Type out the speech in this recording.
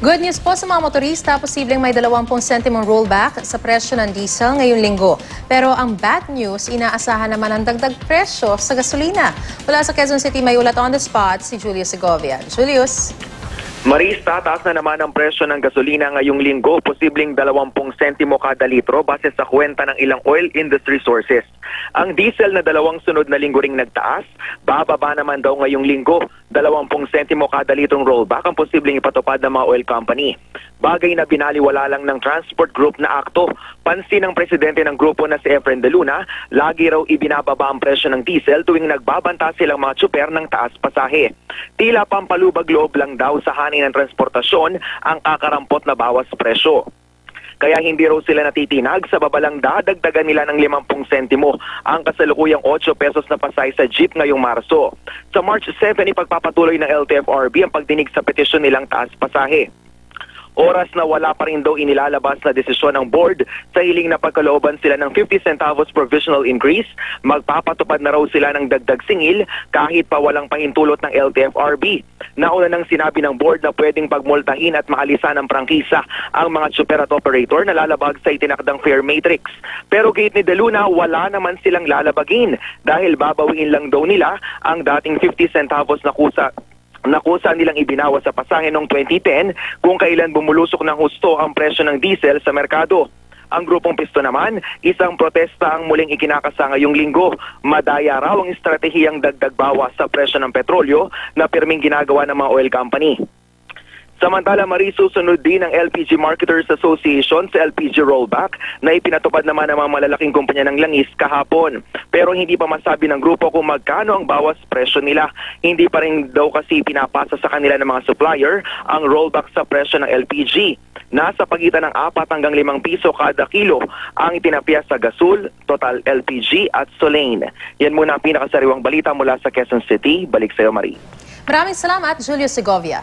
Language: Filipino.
Good news po sa mga motorista, posibleng may 20 sentimong rollback sa presyo ng diesel ngayong linggo. Pero ang bad news, inaasahan naman ang dagdag presyo sa gasolina. Mula sa Quezon City, may ulat on the spot si Julius Segovia. Julius? Maris, tataas na naman ang presyo ng gasolina ngayong linggo, posibleng 20 sentimo kada litro base sa kwenta ng ilang oil industry sources. Ang diesel na dalawang sunod na linggo ring nagtaas, bababa naman daw ngayong linggo. 20 sentimo kada litrong rollback ang posibleng ipatupad ng mga oil company. Bagay na binaliwala lang ng transport group na akto. Pansin ng presidente ng grupo na si Efren De Luna, lagi raw ibinababa ang presyo ng diesel tuwing nagbabanta silang mga tsuper ng taas pasahe. Tila pampalubag loob lang daw sa hanin ng transportasyon ang kakarampot na bawas presyo. Kaya hindi raw sila natitinag sa babalang dadagdagan nila ng 50 sentimo ang kasalukuyang 8 pesos na pasay sa jeep ngayong Marso. Sa March 7, ipagpapatuloy ng LTFRB ang pagdinig sa petisyon nilang taas pasahe. Oras na wala pa rin daw inilalabas na desisyon ng board sa hiling na pagkalooban sila ng 50 centavos provisional increase, magpapatupad na raw sila ng dagdag singil kahit pa walang pahintulot ng LTFRB. Nauna nang sinabi ng board na pwedeng pagmultahin at maalisan ng prangkisa ang mga super at operator na lalabag sa itinakdang fare matrix. Pero gate ni De Luna, wala naman silang lalabagin dahil babawiin lang daw nila ang dating 50 centavos na kusa nilang ibinawas sa pasahe noong 2010 kung kailan bumulusok ng husto ang presyo ng diesel sa merkado. Ang grupong Pisto naman, isang protesta ang muling ikinakasa ngayong linggo. Madaya raw ang estratehiyang dagdag bawas sa presyo ng petrolyo na pirming ginagawa ng mga oil company. Samantala, susunod din ng LPG Marketers Association sa LPG rollback na ipinatupad naman ng mga malalaking kumpanya ng langis kahapon. Pero hindi pa masabi ng grupo kung magkano ang bawas presyo nila. Hindi pa rin daw kasi pinapasa sa kanila ng mga supplier ang rollback sa presyo ng LPG. Nasa pagitan ng 4 hanggang 5 piso kada kilo ang itinapya sa Gasol, Total LPG at Solane. Yan muna ang pinakasariwang balita mula sa Quezon City. Balik sa iyo, Marie. Maraming salamat, Julius Segovia.